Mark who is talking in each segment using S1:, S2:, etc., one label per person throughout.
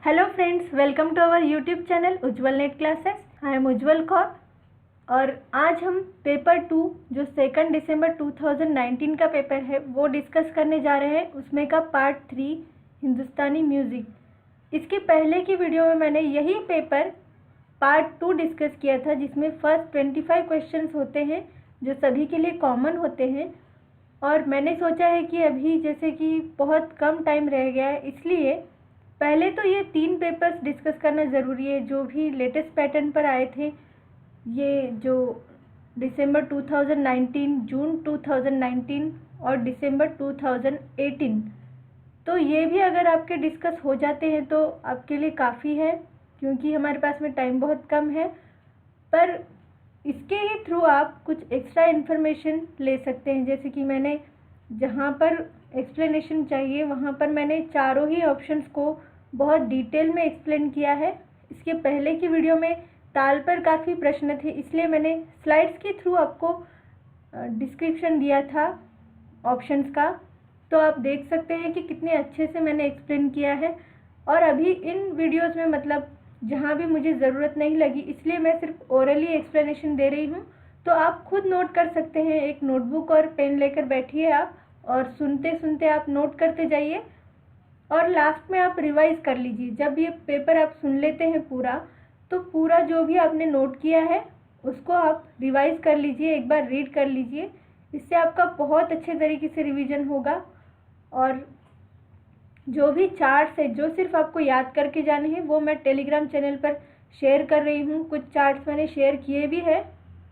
S1: Hello friends, welcome to our YouTube channel Ujjwal net classes. I am Ujjwal Kaur और आज हम paper 2 जो 2 दिसंबर 2019 का पेपर है वो डिस्कस करने जा रहे हैं। उसमें का पार्ट 3 हिंदुस्तानी म्यूज़िक। इसके पहले की वीडियो में मैंने यही पेपर पार्ट 2 डिस्कस किया था, जिसमें फर्स्ट 25 क्वेश्चंस होते हैं जो सभी के लिए कॉमन होते हैं। और मैंने सोचा है कि अभी जैसे कि बहुत कम टाइम रह गया है, इसलिए पहले तो ये 3 पेपर्स डिस्कस करना ज़रूरी है जो भी लेटेस्ट पैटर्न पर आए थे। ये जो दिसंबर 2019, जून 2019 और दिसंबर 2018, तो ये भी अगर आपके डिस्कस हो जाते हैं तो आपके लिए काफ़ी है, क्योंकि हमारे पास में टाइम बहुत कम है। पर इसके ही थ्रू आप कुछ एक्स्ट्रा इन्फॉर्मेशन ले सकते हैं। जैसे कि मैंने जहाँ पर एक्सप्लेनेशन चाहिए वहाँ पर मैंने चारों ही ऑप्शंस को बहुत डिटेल में एक्सप्लेन किया है। इसके पहले की वीडियो में ताल पर काफ़ी प्रश्न थे, इसलिए मैंने स्लाइड्स के थ्रू आपको डिस्क्रिप्शन दिया था ऑप्शंस का, तो आप देख सकते हैं कि कितने अच्छे से मैंने एक्सप्लेन किया है। और अभी इन वीडियोस में मतलब जहाँ भी मुझे ज़रूरत नहीं लगी, इसलिए मैं सिर्फ ओरली एक्सप्लेनेशन दे रही हूँ। तो आप खुद नोट कर सकते हैं। एक नोटबुक और पेन लेकर बैठिए आप, और सुनते सुनते आप नोट करते जाइए और लास्ट में आप रिवाइज कर लीजिए। जब ये पेपर आप सुन लेते हैं पूरा, तो पूरा जो भी आपने नोट किया है उसको आप रिवाइज कर लीजिए, एक बार रीड कर लीजिए। इससे आपका बहुत अच्छे तरीके से रिवीजन होगा। और जो भी चार्ट्स है जो सिर्फ आपको याद करके जाने हैं वो मैं टेलीग्राम चैनल पर शेयर कर रही हूँ। कुछ चार्ट्स मैंने शेयर किए भी हैं,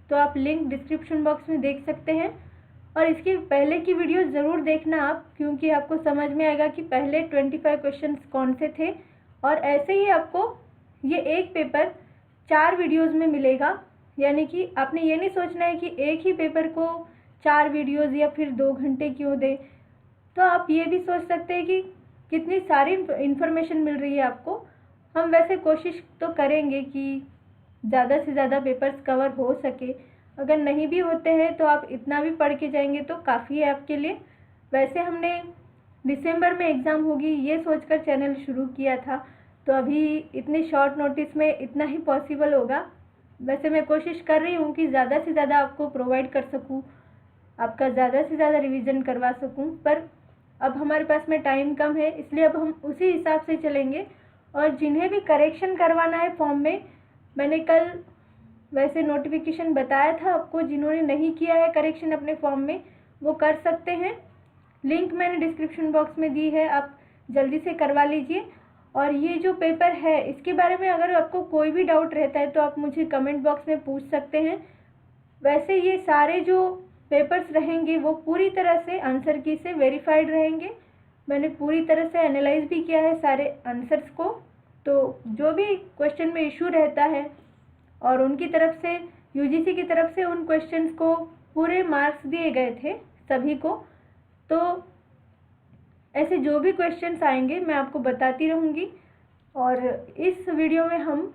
S1: तो आप लिंक डिस्क्रिप्शन बॉक्स में देख सकते हैं। और इसकी पहले की वीडियो ज़रूर देखना आप, क्योंकि आपको समझ में आएगा कि पहले 25 क्वेश्चंस कौन से थे। और ऐसे ही आपको ये एक पेपर 4 वीडियोस में मिलेगा, यानी कि आपने ये नहीं सोचना है कि एक ही पेपर को 4 वीडियोस या फिर 2 घंटे क्यों दे। तो आप ये भी सोच सकते हैं कि कितनी सारी इन्फॉर्मेशन मिल रही है आपको। हम वैसे कोशिश तो करेंगे कि ज़्यादा से ज़्यादा पेपर्स कवर हो सके। अगर नहीं भी होते हैं तो आप इतना भी पढ़ के जाएंगे तो काफ़ी है आपके लिए। वैसे हमने दिसंबर में एग्ज़ाम होगी ये सोचकर चैनल शुरू किया था, तो अभी इतने शॉर्ट नोटिस में इतना ही पॉसिबल होगा। वैसे मैं कोशिश कर रही हूँ कि ज़्यादा से ज़्यादा आपको प्रोवाइड कर सकूँ, आपका ज़्यादा से ज़्यादा रिवीजन करवा सकूँ। पर अब हमारे पास में टाइम कम है, इसलिए अब हम उसी हिसाब से चलेंगे। और जिन्हें भी करेक्शन करवाना है फॉर्म में, मैंने कल वैसे नोटिफिकेशन बताया था आपको, जिन्होंने नहीं किया है करेक्शन अपने फॉर्म में वो कर सकते हैं। लिंक मैंने डिस्क्रिप्शन बॉक्स में दी है, आप जल्दी से करवा लीजिए। और ये जो पेपर है इसके बारे में अगर आपको कोई भी डाउट रहता है तो आप मुझे कमेंट बॉक्स में पूछ सकते हैं। वैसे ये सारे जो पेपर्स रहेंगे वो पूरी तरह से आंसर की से वेरीफाइड रहेंगे। मैंने पूरी तरह से एनालाइज भी किया है सारे आंसर्स को। तो जो भी क्वेश्चन में इशू रहता है और उनकी तरफ से यूजीसी की तरफ से उन क्वेश्चंस को पूरे मार्क्स दिए गए थे सभी को। तो ऐसे जो भी क्वेश्चंस आएंगे मैं आपको बताती रहूँगी। और इस वीडियो में हम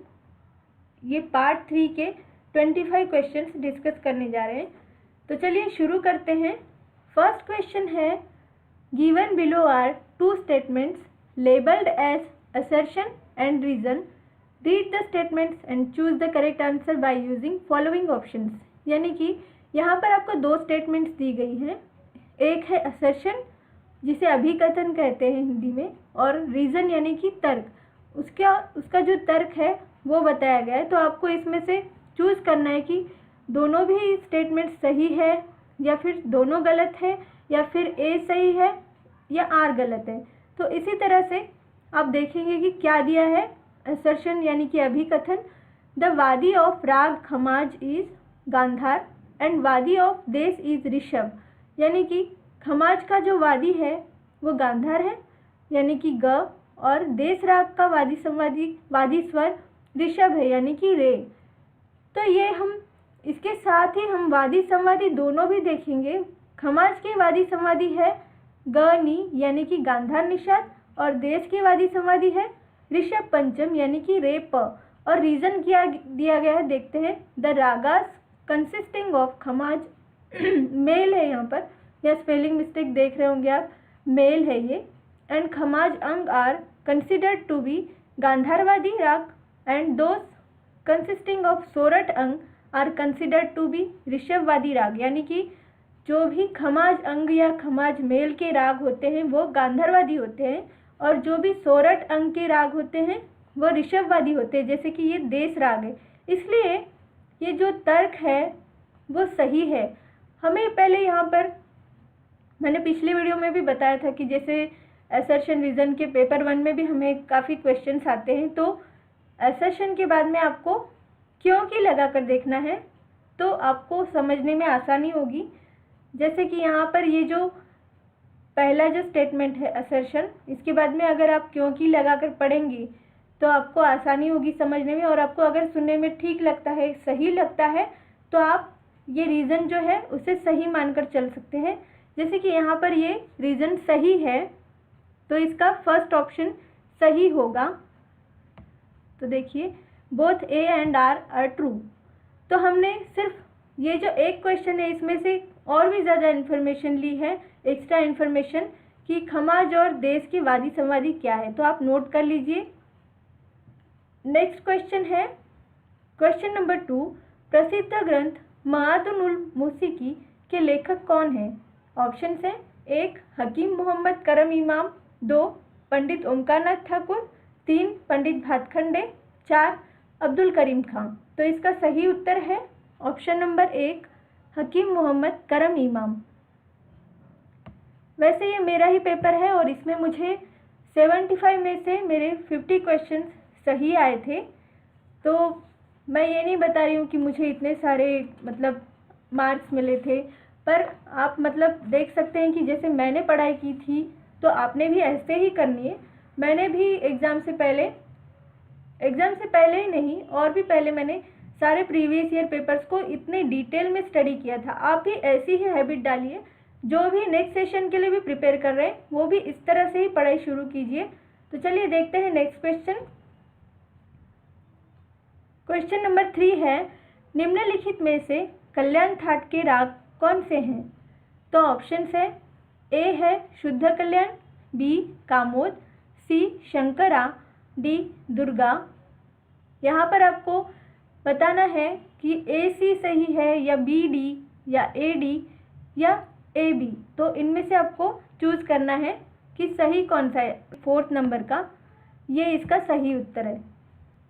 S1: ये पार्ट 3 के 25 क्वेश्चंस डिस्कस करने जा रहे हैं। तो चलिए शुरू करते हैं। फर्स्ट क्वेश्चन है, given below are 2 statements labelled as assertion and reason. Read the statements and choose the correct answer by using following options. यानी कि यहाँ पर आपको 2 स्टेटमेंट्स दी गई हैं। एक है assertion, जिसे अभिकथन कहते हैं हिंदी में, और रीज़न यानी कि तर्क। उसका जो तर्क है वो बताया गया है। तो आपको इसमें से चूज़ करना है कि दोनों भी स्टेटमेंट सही है या फिर दोनों गलत है, या फिर ए सही है या आर गलत है। तो इसी तरह से आप देखेंगे कि क्या दिया है। असर्शन यानी कि अभिकथन, द वादी ऑफ राग खमाज इज गांधार एंड वादी ऑफ देश इज ऋषभ। यानी कि खमाज का जो वादी है वो गांधार है यानी कि ग, और देश राग का वादी स्वर ऋषभ है यानी कि रे। तो ये हम इसके साथ ही हम वादी संवादी दोनों भी देखेंगे। खमाज की वादी संवादी है ग नी यानी कि गांधार निषाद, और देश की वादी संवादी है ऋषभ पंचम यानी कि रे प। और रीजन क्या दिया गया है देखते हैं। The ragas consisting of Khamaj मेल है, यहाँ पर या स्पेलिंग मिस्टेक देख रहे होंगे आप, मेल है ये। एंड खमाज अंग आर कंसिडर्ड टू बी गांधारवादी राग and those consisting of Sorath अंग आर कंसिडर्ड टू बी ऋषभवादी राग, यानी कि जो भी खमाज अंग या खमाज मेल के राग होते हैं वो गांधारवादी होते हैं, और जो भी सोरठ अंग के राग होते हैं वो ऋषभवादी होते हैं, जैसे कि ये देश राग है। इसलिए ये जो तर्क है वो सही है। हमें पहले यहाँ पर मैंने पिछले वीडियो में भी बताया था कि जैसे असर्शन रीजन के पेपर 1 में भी हमें काफ़ी क्वेश्चंस आते हैं, तो असर्शन के बाद में आपको क्योंकि लगा कर देखना है तो आपको समझने में आसानी होगी। जैसे कि यहाँ पर ये जो पहला जो स्टेटमेंट है असर्शन, इसके बाद में अगर आप क्योंकि लगा कर पढ़ेंगी तो आपको आसानी होगी समझने में, और आपको अगर सुनने में ठीक लगता है, सही लगता है, तो आप ये रीज़न जो है उसे सही मानकर चल सकते हैं। जैसे कि यहाँ पर ये रीज़न सही है तो इसका फर्स्ट ऑप्शन सही होगा। तो देखिए both A and R true. तो हमने सिर्फ ये जो एक क्वेश्चन है इसमें से और भी ज़्यादा इन्फॉर्मेशन ली है, एक्स्ट्रा इन्फॉर्मेशन, कि खमाज और देश की वादी संवादी क्या है, तो आप नोट कर लीजिए। नेक्स्ट क्वेश्चन है क्वेश्चन नंबर 2, प्रसिद्ध ग्रंथ मआदुनुल मौसीकी के लेखक कौन है? ऑप्शन है 1 हकीम मोहम्मद करम इमाम, 2 पंडित ओमकारनाथ ठाकुर, 3 पंडित भातखंडे, 4 अब्दुल करीम खां। तो इसका सही उत्तर है ऑप्शन नंबर 1 हकीम मोहम्मद करम इमाम। वैसे ये मेरा ही पेपर है और इसमें मुझे 75 में से मेरे 50 क्वेश्चन सही आए थे, तो मैं ये नहीं बता रही हूँ कि मुझे इतने सारे मतलब मार्क्स मिले थे, पर आप मतलब देख सकते हैं कि जैसे मैंने पढ़ाई की थी तो आपने भी ऐसे ही करनी है। मैंने भी एग्ज़ाम से पहले ही नहीं, और भी पहले मैंने सारे प्रीवियस ईयर पेपर्स को इतने डिटेल में स्टडी किया था। आप भी ऐसी ही हैबिट डालिए, जो भी नेक्स्ट सेशन के लिए भी प्रिपेयर कर रहे हैं वो भी इस तरह से ही पढ़ाई शुरू कीजिए। तो चलिए देखते हैं नेक्स्ट क्वेश्चन। क्वेश्चन नंबर 3 है, निम्नलिखित में से कल्याण थाट के राग कौन से हैं? तो ऑप्शन है ए है शुद्ध कल्याण, बी कामोद, सी शंकरा, डी दुर्गा। यहाँ पर आपको बताना है कि ए सी सही है या बी डी या ए डी या ए बी, तो इनमें से आपको चूज करना है कि सही कौन सा है। 4th नंबर का ये इसका सही उत्तर है।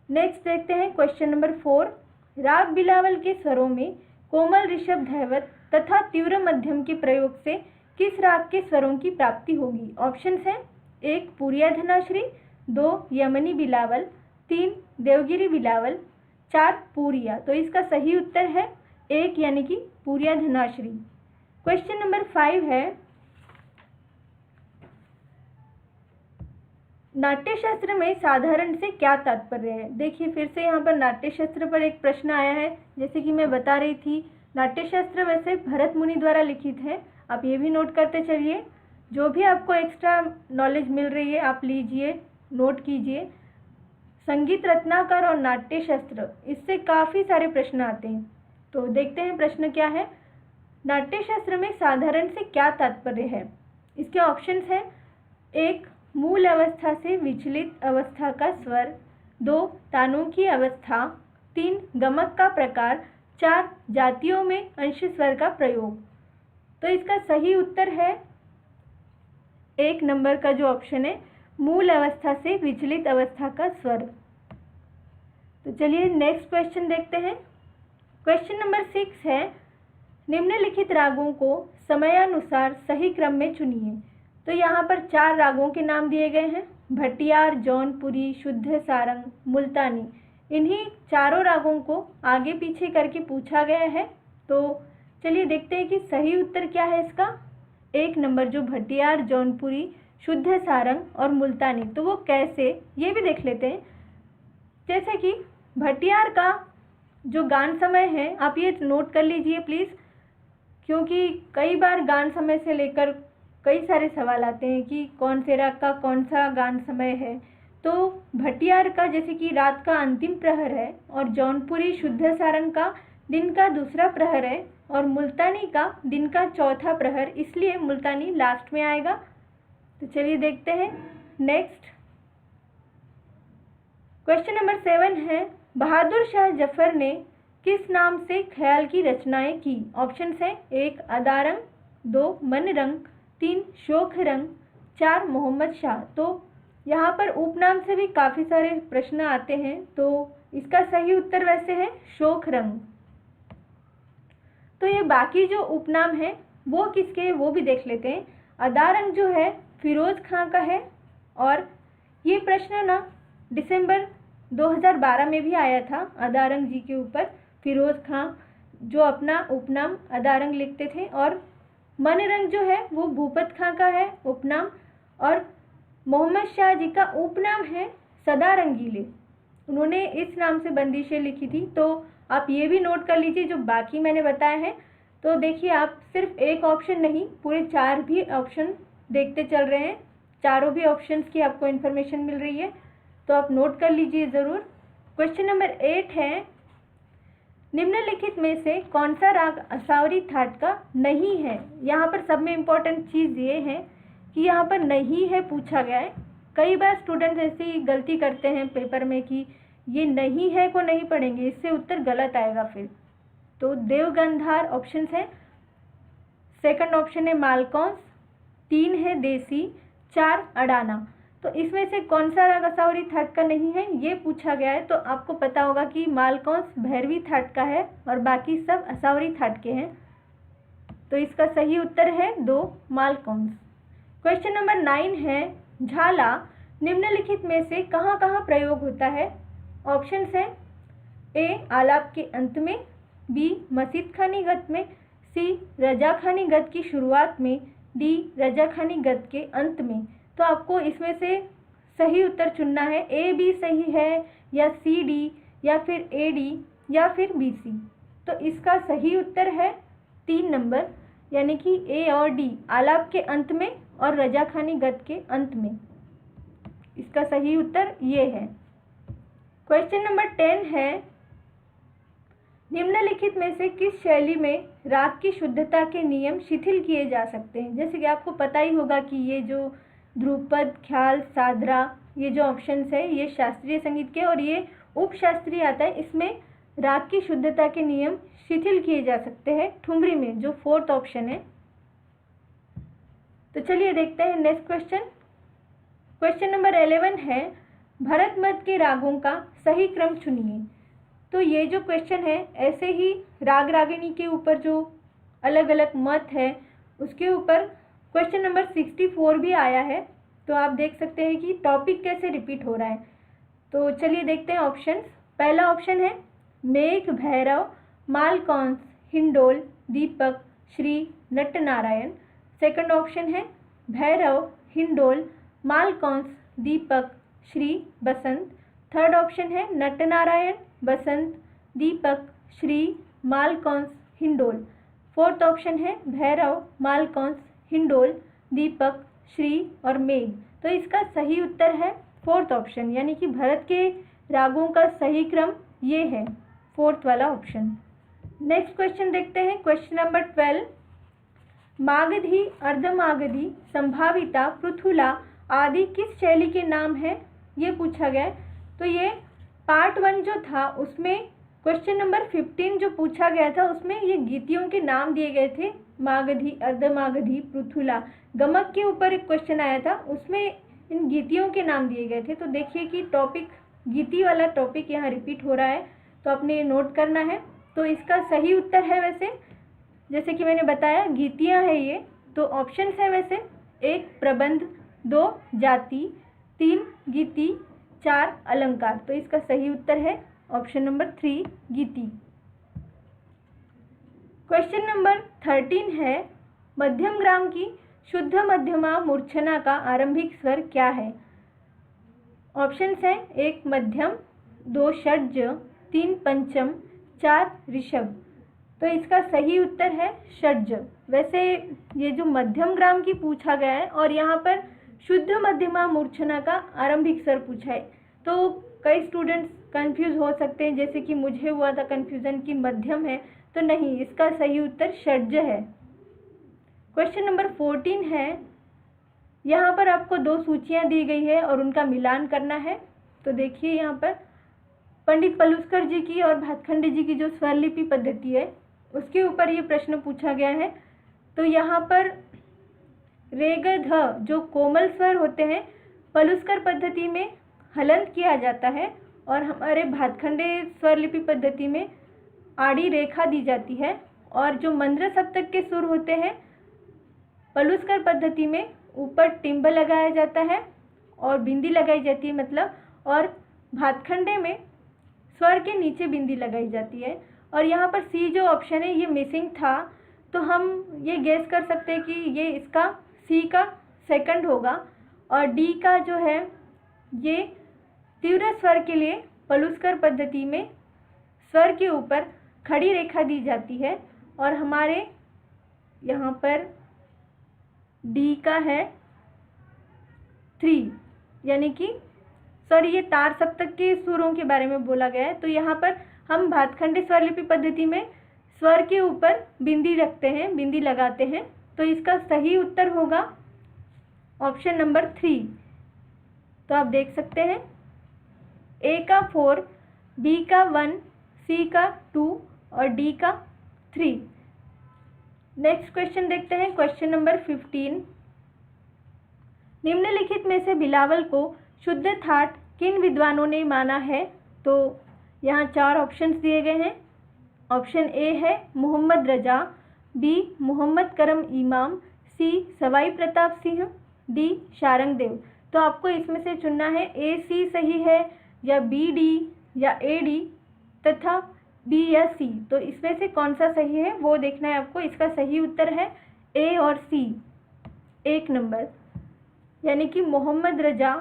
S1: नेक्स्ट देखते हैं क्वेश्चन नंबर 4, राग बिलावल के स्वरों में कोमल ऋषभ धैवत तथा तीव्र मध्यम के प्रयोग से किस राग के स्वरों की प्राप्ति होगी? ऑप्शन है 1 पूरिया धनाश्री, 2 यमनी बिलावल, 3 देवगिरी बिलावल, 4 पूरिया। तो इसका सही उत्तर है 1 यानी कि पूरिया धनाश्री। क्वेश्चन नंबर 5 है, नाट्यशास्त्र में साधारण से क्या तात्पर्य है? देखिए फिर से यहाँ पर नाट्यशास्त्र पर एक प्रश्न आया है। जैसे कि मैं बता रही थी, नाट्यशास्त्र वैसे भरत मुनि द्वारा लिखित है, आप ये भी नोट करते चलिए। जो भी आपको एक्स्ट्रा नॉलेज मिल रही है आप लीजिए, नोट कीजिए। संगीत रत्नाकर और नाट्यशास्त्र, इससे काफ़ी सारे प्रश्न आते हैं। तो देखते हैं प्रश्न क्या है। नाट्यशास्त्र में साधारण से क्या तात्पर्य है? इसके ऑप्शंस हैं 1 मूल अवस्था से विचलित अवस्था का स्वर, 2 तानों की अवस्था, 3 गमक का प्रकार, 4 जातियों में अंश स्वर का प्रयोग। तो इसका सही उत्तर है 1 नंबर का जो ऑप्शन है, मूल अवस्था से विचलित अवस्था का स्वर। तो चलिए नेक्स्ट क्वेश्चन देखते हैं। क्वेश्चन नंबर 6 है, निम्नलिखित रागों को समयानुसार सही क्रम में चुनिए। तो यहाँ पर 4 रागों के नाम दिए गए हैं, भटियार, जौनपुरी, शुद्ध सारंग, मुल्तानी। इन्हीं चारों रागों को आगे पीछे करके पूछा गया है। तो चलिए देखते हैं कि सही उत्तर क्या है इसका। 1 नंबर जो भटियार, जौनपुरी, शुद्ध सारंग और मुल्तानी, तो वो कैसे, ये भी देख लेते हैं। जैसे कि भटियार का जो गान समय है, आप ये नोट कर लीजिए प्लीज़, क्योंकि कई बार गान समय से लेकर कई सारे सवाल आते हैं कि कौन से राग का कौन सा गान समय है। तो भटियार का जैसे कि रात का अंतिम प्रहर है, और जौनपुरी शुद्ध सारंग का दिन का दूसरा प्रहर है, और मुल्तानी का दिन का चौथा प्रहर, इसलिए मुल्तानी लास्ट में आएगा। तो चलिए देखते हैं नेक्स्ट। क्वेश्चन नंबर 7 है, बहादुर शाह जफर ने किस नाम से ख्याल की रचनाएं की? ऑप्शन है 1 अदारंग, 2 मनरंग, 3 शोख रंग, 4 मोहम्मद शाह। तो यहाँ पर उपनाम से भी काफ़ी सारे प्रश्न आते हैं, तो इसका सही उत्तर वैसे है शोख रंग। तो ये बाकी जो उपनाम है वो किसके हैं वो भी देख लेते हैं। अदारंग जो है फिरोज खां का है, और ये प्रश्न ना दिसंबर 2012 में भी आया था अदारंग जी के ऊपर। फिरोज खां जो अपना उपनाम अदारंग लिखते थे, और मनरंग जो है वो भूपत खां का है उपनाम, और मोहम्मद शाह जी का उपनाम है सदा रंगीले। उन्होंने इस नाम से बंदिशें लिखी थी। तो आप ये भी नोट कर लीजिए जो बाकी मैंने बताया है। तो देखिए, आप सिर्फ एक ऑप्शन नहीं, पूरे 4 भी ऑप्शन देखते चल रहे हैं, चारों भी ऑप्शंस की आपको इन्फॉर्मेशन मिल रही है, तो आप नोट कर लीजिए ज़रूर। क्वेश्चन नंबर 8 है, निम्नलिखित में से कौन सा राग असावरी थाट का नहीं है? यहाँ पर सब में इम्पोर्टेंट चीज़ ये है कि यहाँ पर नहीं है पूछा गया है। कई बार स्टूडेंट्स ऐसी गलती करते हैं पेपर में कि ये नहीं है को नहीं पढ़ेंगे, इससे उत्तर गलत आएगा फिर। तो देवगंधार ऑप्शन है, सेकंड ऑप्शन है मालकौंस, 3 है देसी, 4 अडाना। तो इसमें से कौन सा राग असावरी थाट का नहीं है ये पूछा गया है। तो आपको पता होगा कि मालकौंस भैरवी थाट का है और बाकी सब असावरी थाट के हैं। तो इसका सही उत्तर है 2 मालकौंस। क्वेश्चन नंबर 9 है, झाला निम्नलिखित में से कहाँ कहाँ प्रयोग होता है? ऑप्शन है ए आलाप के अंत में, बी मसीद खानी गत में, सी रजा खानी गत की शुरुआत में, डी रजा खानी गत के अंत में। तो आपको इसमें से सही उत्तर चुनना है। ए बी सही है, या सी डी, या फिर ए डी, या फिर बी सी। तो इसका सही उत्तर है 3 नंबर, यानी कि ए और डी, आलाप के अंत में और रजा खानी गत के अंत में। इसका सही उत्तर ये है। क्वेश्चन नंबर 10 है, निम्नलिखित में से किस शैली में राग की शुद्धता के नियम शिथिल किए जा सकते हैं? जैसे कि आपको पता ही होगा कि ये जो ध्रुपद, ख्याल, सादरा, ये जो ऑप्शंस है ये शास्त्रीय संगीत के, और ये उपशास्त्रीय आता है। इसमें राग की शुद्धता के नियम शिथिल किए जा सकते हैं ठुमरी में, जो 4th ऑप्शन है। तो चलिए देखते हैं नेक्स्ट क्वेश्चन। क्वेश्चन नंबर 11 है, भरत मत के रागों का सही क्रम चुनिए। तो ये जो क्वेश्चन है ऐसे ही राग रागिनी के ऊपर जो अलग अलग मत है उसके ऊपर क्वेश्चन नंबर 64 भी आया है। तो आप देख सकते हैं कि टॉपिक कैसे रिपीट हो रहा है। तो चलिए देखते हैं ऑप्शंस। पहला ऑप्शन है मेघ भैरव, मालकौंस, हिंडोल, दीपक, श्री, नटनारायण। सेकंड ऑप्शन है भैरव, हिंडोल, मालकौंस, दीपक, श्री, बसंत। थर्ड ऑप्शन है नटनारायण, बसंत, दीपक, श्री, मालकौंस, हिंडोल। फोर्थ ऑप्शन है भैरव, मालकौंस, हिंडोल, दीपक, श्री और मेघ। तो इसका सही उत्तर है 4th ऑप्शन, यानी कि भरत के रागों का सही क्रम ये है 4th वाला ऑप्शन। नेक्स्ट क्वेश्चन देखते हैं। क्वेश्चन नंबर 12, मागधी, अर्धमागधी, संभाविता, पृथुला आदि किस शैली के नाम है ये पूछा गया है। तो ये पार्ट 1 जो था उसमें क्वेश्चन नंबर 15 जो पूछा गया था उसमें ये गीतियों के नाम दिए गए थे, मागधी, अर्धमागधी, पृथुला। गमक के ऊपर एक क्वेश्चन आया था, उसमें इन गीतियों के नाम दिए गए थे। तो देखिए कि टॉपिक, गीति वाला टॉपिक यहाँ रिपीट हो रहा है, तो आपने ये नोट करना है। तो इसका सही उत्तर है वैसे, जैसे कि मैंने बताया गीतियाँ है ये। तो ऑप्शन है वैसे 1 प्रबंध, 2 जाति, 3 गीति, 4 अलंकार। तो इसका सही उत्तर है ऑप्शन नंबर 3 गीति। क्वेश्चन नंबर 13 है, मध्यम ग्राम की शुद्ध मध्यमा मूर्छना का आरंभिक स्वर क्या है? ऑप्शंस हैं 1 मध्यम, 2 षड्ज, 3 पंचम, 4 ऋषभ। तो इसका सही उत्तर है षड्ज। वैसे ये जो मध्यम ग्राम की पूछा गया है और यहाँ पर शुद्ध मध्यमा मूर्छना का आरंभिक स्वर पूछा है, तो कई स्टूडेंट्स कंफ्यूज हो सकते हैं, जैसे कि मुझे हुआ था कंफ्यूजन कि मध्यम है। तो नहीं, इसका सही उत्तर षड्ज है। क्वेश्चन नंबर 14 है, यहाँ पर आपको 2 सूचियाँ दी गई है और उनका मिलान करना है। तो देखिए यहाँ पर पंडित पलुस्कर जी की और भातखंडे जी की जो स्वरलिपि पद्धति है उसके ऊपर ये प्रश्न पूछा गया है। तो यहाँ पर रे ग ध जो कोमल स्वर होते हैं पलुस्कर पद्धति में हलंत किया जाता है और हमारे भातखंडे स्वरलिपि पद्धति में आड़ी रेखा दी जाती है। और जो मंद्र सप्तक के सुर होते हैं पलुस्कर पद्धति में ऊपर टिम्ब लगाया जाता है और बिंदी लगाई जाती है मतलब, और भातखंडे में स्वर के नीचे बिंदी लगाई जाती है। और यहाँ पर सी जो ऑप्शन है ये मिसिंग था, तो हम ये गेस कर सकते हैं कि ये इसका सी का सेकंड होगा। और डी का जो है ये तीव्र स्वर के लिए पलुस्कर पद्धति में स्वर के ऊपर खड़ी रेखा दी जाती है और हमारे यहाँ पर डी का है 3, यानी कि सॉरी ये तार सप्तक के सुरों के बारे में बोला गया है। तो यहाँ पर हम भातखंडे स्वरलिपि पद्धति में स्वर के ऊपर बिंदी रखते हैं, बिंदी लगाते हैं। तो इसका सही उत्तर होगा ऑप्शन नंबर 3। तो आप देख सकते हैं ए का 4, बी का 1, सी का 2 और डी का 3। नेक्स्ट क्वेश्चन देखते हैं, क्वेश्चन नंबर 15। निम्नलिखित में से बिलावल को शुद्ध ठाट किन विद्वानों ने माना है? तो यहाँ 4 ऑप्शंस दिए गए हैं। ऑप्शन ए है मोहम्मद रजा, बी मोहम्मद करम इमाम, सी सवाई प्रताप सिंह, डी शारंगदेव। तो आपको इसमें से चुनना है ए सी सही है या बी डी या ए डी तथा बी या सी। तो इसमें से कौन सा सही है वो देखना है आपको। इसका सही उत्तर है ए और सी, 1 नंबर, यानी कि मोहम्मद रजा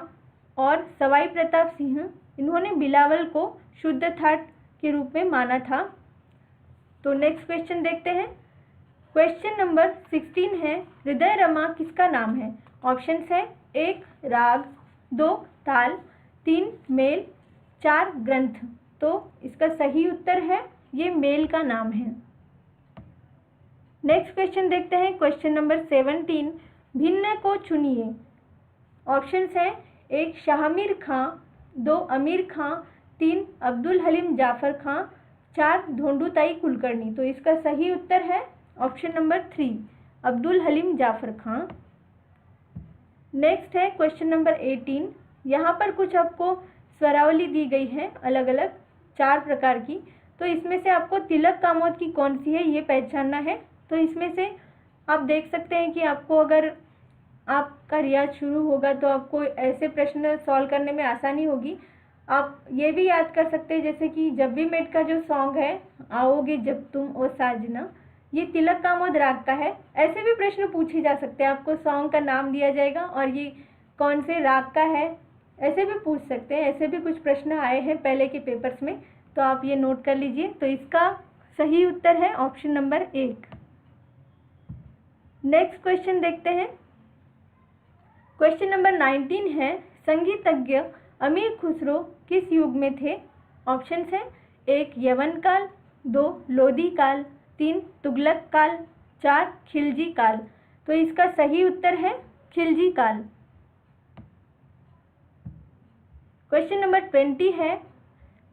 S1: और सवाई प्रताप सिंह इन्होंने बिलावल को शुद्ध ठाट के रूप में माना था। तो नेक्स्ट क्वेश्चन देखते हैं, क्वेश्चन नंबर 16 है हृदय रमा किसका नाम है? ऑप्शंस है 1 राग, 2 ताल, 3 मेल, 4 ग्रंथ। तो इसका सही उत्तर है ये मेल का नाम है। नेक्स्ट क्वेश्चन देखते हैं, क्वेश्चन नंबर 17 भिन्न को चुनिए। ऑप्शंस है 1 शाहमीर खां, 2 अमीर खां, 3 अब्दुल हलीम जाफ़र खां, 4 धोंडूताई कुलकर्णी। तो इसका सही उत्तर है ऑप्शन नंबर 3 अब्दुल हलीम जाफ़र खां। नेक्स्ट है क्वेश्चन नंबर 18। यहाँ पर कुछ आपको स्वरावली दी गई है अलग अलग 4 प्रकार की। तो इसमें से आपको तिलक कामोद की कौन सी है ये पहचानना है। तो इसमें से आप देख सकते हैं कि आपको अगर आपका रियाज शुरू होगा तो आपको ऐसे प्रश्न सॉल्व करने में आसानी होगी। आप ये भी याद कर सकते हैं जैसे कि जब भी मेट का जो सॉन्ग है आओगे जब तुम ओ साजना, ये तिलक कामोद राग का है। ऐसे भी प्रश्न पूछे जा सकते हैं, आपको सॉन्ग का नाम दिया जाएगा और ये कौन से राग का है ऐसे भी पूछ सकते हैं। ऐसे भी कुछ प्रश्न आए हैं पहले के पेपर्स में, तो आप ये नोट कर लीजिए। तो इसका सही उत्तर है ऑप्शन नंबर 1। नेक्स्ट क्वेश्चन देखते हैं, क्वेश्चन नंबर 19 है संगीतज्ञ अमीर खुसरो किस युग में थे? ऑप्शंस है 1 यवन काल, 2 लोधी काल, 3 तुगलक काल, 4 खिलजी काल। तो इसका सही उत्तर है खिलजी काल। क्वेश्चन नंबर 20 है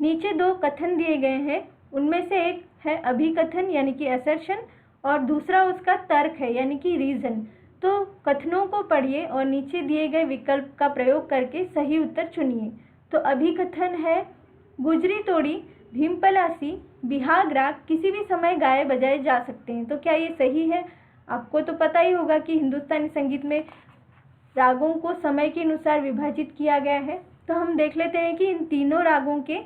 S1: नीचे 2 कथन दिए गए हैं, उनमें से एक है अभिकथन यानी कि असर्शन और दूसरा उसका तर्क है यानी कि रीज़न। तो कथनों को पढ़िए और नीचे दिए गए विकल्प का प्रयोग करके सही उत्तर चुनिए। तो अभिकथन है गुजरी तोड़ी भीमपलासी बिहाग राग किसी भी समय गाए बजाए जा सकते हैं। तो क्या ये सही है? आपको तो पता ही होगा कि हिंदुस्तानी संगीत में रागों को समय के अनुसार विभाजित किया गया है। तो हम देख लेते हैं कि इन तीनों रागों के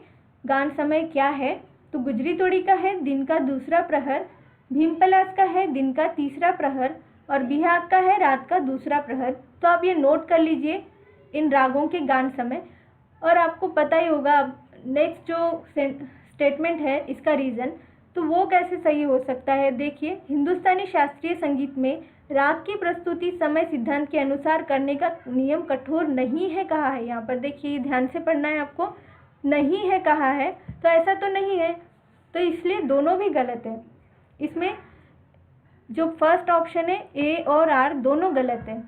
S1: गान समय क्या है। तो गुजरी तोड़ी का है दिन का दूसरा प्रहर, भीमपलास का है दिन का तीसरा प्रहर और बिहाग का है रात का दूसरा प्रहर। तो आप ये नोट कर लीजिए इन रागों के गान समय। और आपको पता ही होगा नेक्स्ट जो स्टेटमेंट है इसका रीज़न, तो वो कैसे सही हो सकता है। देखिए हिंदुस्तानी शास्त्रीय संगीत में राग की प्रस्तुति समय सिद्धांत के अनुसार करने का नियम कठोर नहीं है कहा है। यहाँ पर देखिए ध्यान से पढ़ना है आपको, नहीं है कहा है, तो ऐसा तो नहीं है, तो इसलिए दोनों भी गलत है। इसमें जो फर्स्ट ऑप्शन है ए और आर दोनों गलत है।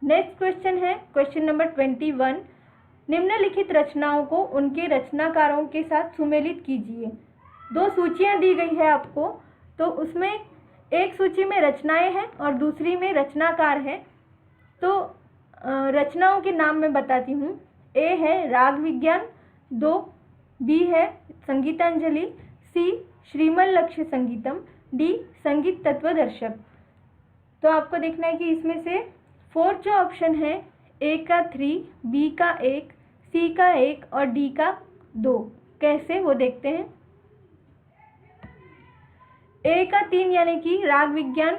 S1: नेक्स्ट क्वेश्चन है क्वेश्चन नंबर 21 निम्नलिखित रचनाओं को उनके रचनाकारों के साथ सुमेलित कीजिए। 2 सूचियां दी गई है आपको, तो उसमें एक सूची में रचनाएं हैं और दूसरी में रचनाकार हैं। तो रचनाओं के नाम मैं बताती हूँ। ए है राग विज्ञान, 2 बी है संगीतांजलि, सी श्रीमल लक्ष्य संगीतम, डी संगीत तत्वदर्शक। तो आपको देखना है कि इसमें से 4 जो ऑप्शन है, ए का 3, बी का 1, सी का 1 और डी का 2 कैसे वो देखते हैं। ए का 3 यानी कि राग विज्ञान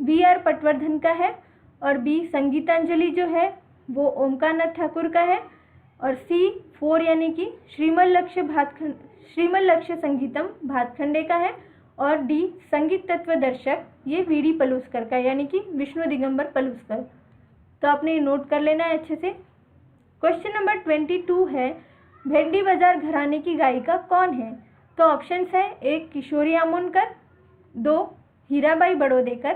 S1: B.R. पटवर्धन का है और बी संगीतांजलि जो है वो ओमकारनाथ ठाकुर का है और सी 4 यानी कि श्रीमल लक्ष्य संगीतम भातखंडे का है और डी संगीत तत्वदर्शक ये वी.डी. पलुस्कर का यानी कि विष्णु दिगंबर पलुस्कर। तो आपने नोट कर लेना है अच्छे से। क्वेश्चन नंबर 22 है, भेंडी बाजार घराने की गायिका कौन है। तो ऑप्शंस है, 1 किशोरी आमोनकर, 2 हीराबाई बड़ौदेकर,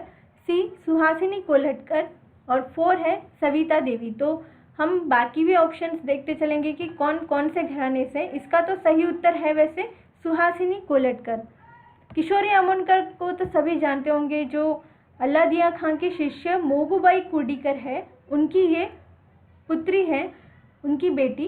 S1: सी सुहासिनी कोल्हटकर और 4 है सविता देवी। तो हम बाकी भी ऑप्शंस देखते चलेंगे कि कौन कौन से घराने से। इसका तो सही उत्तर है वैसे सुहासिनी कोल्हटकर। किशोरी आमोनकर को तो सभी जानते होंगे, जो अल्लादिया खां के शिष्य मोगूबाई कुर्डीकर है, उनकी ये पुत्री है, उनकी बेटी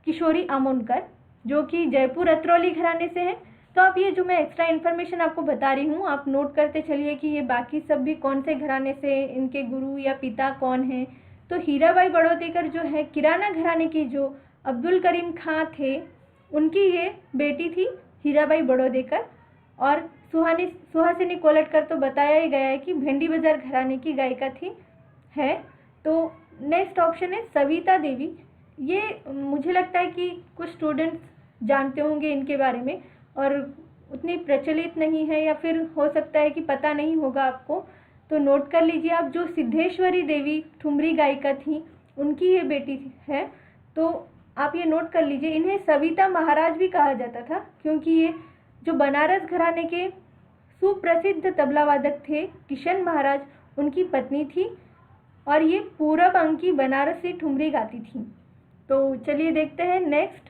S1: किशोरी आमोनकर, जो कि जयपुर अतरौली घराने से है। तो आप ये जो मैं एक्स्ट्रा इन्फॉर्मेशन आपको बता रही हूँ, आप नोट करते चलिए कि ये बाकी सब भी कौन से घराने से, इनके गुरु या पिता कौन हैं। तो हीराबाई बड़ौदेकर जो है किराना घराने की जो अब्दुल करीम खां थे, उनकी ये बेटी थी हीराबाई बड़ौदेकर। और सुहासिनी कोल्हटकर तो बताया ही गया है कि भेंडी बाजार घराने की गायिका थी है। तो नेक्स्ट ऑप्शन है सविता देवी। ये मुझे लगता है कि कुछ स्टूडेंट्स जानते होंगे इनके बारे में और उतनी प्रचलित नहीं है, या फिर हो सकता है कि पता नहीं होगा आपको। तो नोट कर लीजिए आप, जो सिद्धेश्वरी देवी ठुमरी गायिका थी, उनकी ये बेटी है। तो आप ये नोट कर लीजिए। इन्हें सविता महाराज भी कहा जाता था, क्योंकि ये जो बनारस घराने के सुप्रसिद्ध तबला वादक थे किशन महाराज, उनकी पत्नी थी और ये पूरब अंकी बनारसी ठुमरी गाती थी। तो चलिए देखते हैं नेक्स्ट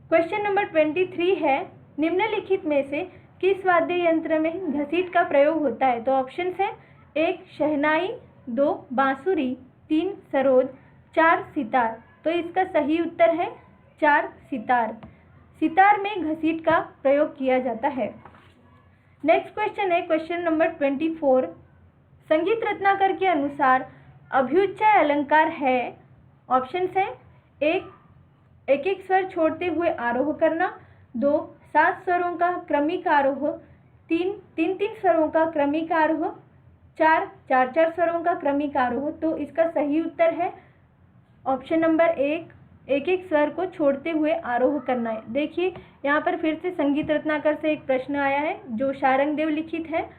S1: क्वेश्चन नंबर 23 है, निम्नलिखित में से किस वाद्य यंत्र में घसीट का प्रयोग होता है। तो ऑप्शंस है, 1 शहनाई, 2 बांसुरी, 3 सरोद, 4 सितार। तो इसका सही उत्तर है 4 सितार। सितार में घसीट का प्रयोग किया जाता है। नेक्स्ट क्वेश्चन है क्वेश्चन नंबर 24, संगीत रत्नाकर के अनुसार अभ्युच्चय अलंकार है। ऑप्शंस है, 1 एक स्वर छोड़ते हुए आरोह करना, 2 7 स्वरों का क्रमिक आरोह, 3 स्वरों का क्रमिक आरोह, 4 स्वरों का क्रमिक आरोह। तो इसका सही उत्तर है ऑप्शन नंबर 1 एक स्वर को छोड़ते हुए आरोह करना है। देखिए यहाँ पर फिर से संगीत रत्नाकर से एक प्रश्न आया है जो शारंगदेव लिखित है,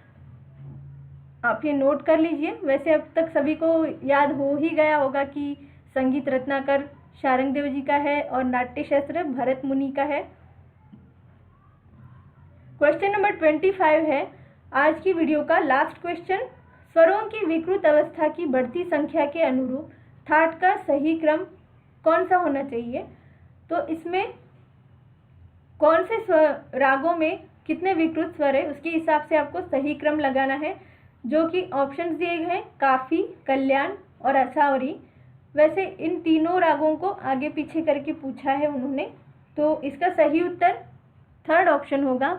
S1: आप ये नोट कर लीजिए। वैसे अब तक सभी को याद हो ही गया होगा कि संगीत रत्नाकर शारंगदेव जी का है और नाट्यशास्त्र भरत मुनि का है। क्वेश्चन नंबर 25 है आज की वीडियो का लास्ट क्वेश्चन, स्वरों की विकृत अवस्था की बढ़ती संख्या के अनुरूप ठाट का सही क्रम कौन सा होना चाहिए। तो इसमें कौन से रागों में कितने विकृत स्वर है उसके हिसाब से आपको सही क्रम लगाना है, जो कि ऑप्शंस दिए गए हैं काफी, कल्याण और असावरी। वैसे इन तीनों रागों को आगे पीछे करके पूछा है उन्होंने, तो इसका सही उत्तर थर्ड ऑप्शन होगा,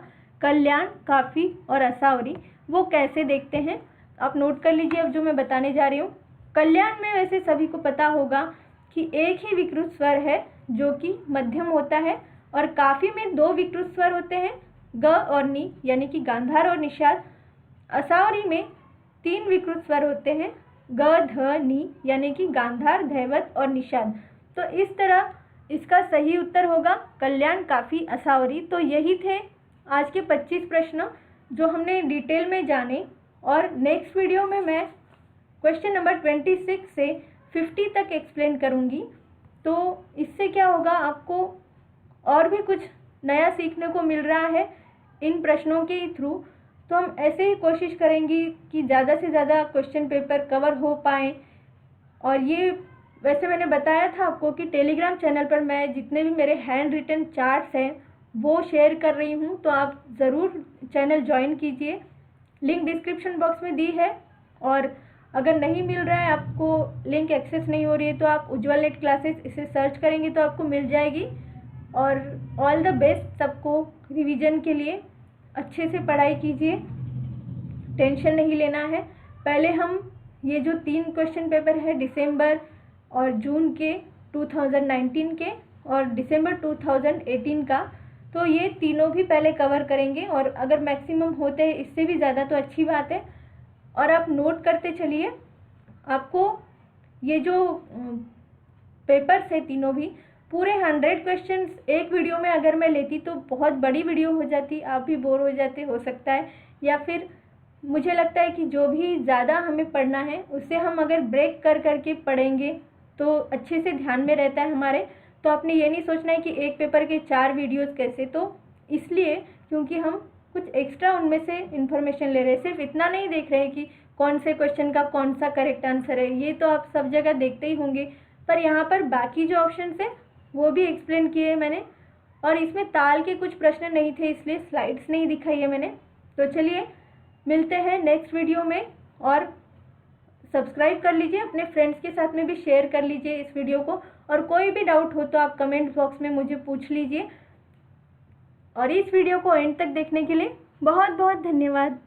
S1: कल्याण, काफी और असावरी। वो कैसे देखते हैं आप नोट कर लीजिए अब जो मैं बताने जा रही हूँ। कल्याण में वैसे सभी को पता होगा कि एक ही विकृत स्वर है जो कि मध्यम होता है, और काफी में 2 विकृत स्वर होते हैं, ग और नी यानी कि गांधार और निषाद। असावरी में 3 विकृत स्वर होते हैं, ग, ध, नी यानी कि गांधार, धैवत और निषाद। तो इस तरह इसका सही उत्तर होगा कल्याण, काफी, असावरी। तो यही थे आज के 25 प्रश्न जो हमने डिटेल में जाने, और नेक्स्ट वीडियो में मैं क्वेश्चन नंबर 26 से 50 तक एक्सप्लेन करूँगी। तो इससे क्या होगा, आपको और भी कुछ नया सीखने को मिल रहा है इन प्रश्नों के थ्रू। तो हम ऐसे ही कोशिश करेंगे कि ज़्यादा से ज़्यादा क्वेश्चन पेपर कवर हो पाएँ, और ये वैसे मैंने बताया था आपको कि टेलीग्राम चैनल पर मैं जितने भी मेरे हैंड रिटन चार्ट्स हैं वो शेयर कर रही हूँ, तो आप ज़रूर चैनल ज्वाइन कीजिए। लिंक डिस्क्रिप्शन बॉक्स में दी है, और अगर नहीं मिल रहा है आपको, लिंक एक्सेस नहीं हो रही है, तो आप उज्ज्वल नेट क्लासेस इसे सर्च करेंगे तो आपको मिल जाएगी। और ऑल द बेस्ट सबको रिवीजन के लिए। अच्छे से पढ़ाई कीजिए, टेंशन नहीं लेना है। पहले हम ये जो 3 क्वेश्चन पेपर है दिसंबर और जून के 2019 के और दिसंबर 2018 का, तो ये तीनों भी पहले कवर करेंगे, और अगर मैक्सिमम होते हैं इससे भी ज़्यादा तो अच्छी बात है। और आप नोट करते चलिए, आपको ये जो पेपर्स है तीनों भी पूरे 100 क्वेश्चंस एक वीडियो में अगर मैं लेती तो बहुत बड़ी वीडियो हो जाती, आप भी बोर हो जाते हो सकता है। या फिर मुझे लगता है कि जो भी ज़्यादा हमें पढ़ना है उससे हम अगर ब्रेक कर करके पढ़ेंगे तो अच्छे से ध्यान में रहता है हमारे। तो आपने ये नहीं सोचना है कि एक पेपर के 4 वीडियोस कैसे, तो इसलिए क्योंकि हम कुछ एक्स्ट्रा उनमें से इन्फॉर्मेशन ले रहे हैं, सिर्फ इतना नहीं देख रहे हैं कि कौन से क्वेश्चन का कौन सा करेक्ट आंसर है, ये तो आप सब जगह देखते ही होंगे, पर यहाँ पर बाकी जो ऑप्शन है वो भी एक्सप्लेन किए हैं मैंने। और इसमें ताल के कुछ प्रश्न नहीं थे इसलिए स्लाइड्स नहीं दिखाई है मैंने। तो चलिए मिलते हैं नेक्स्ट वीडियो में, और सब्सक्राइब कर लीजिए, अपने फ्रेंड्स के साथ में भी शेयर कर लीजिए इस वीडियो को, और कोई भी डाउट हो तो आप कमेंट बॉक्स में मुझे पूछ लीजिए। और इस वीडियो को एंड तक देखने के लिए बहुत बहुत धन्यवाद।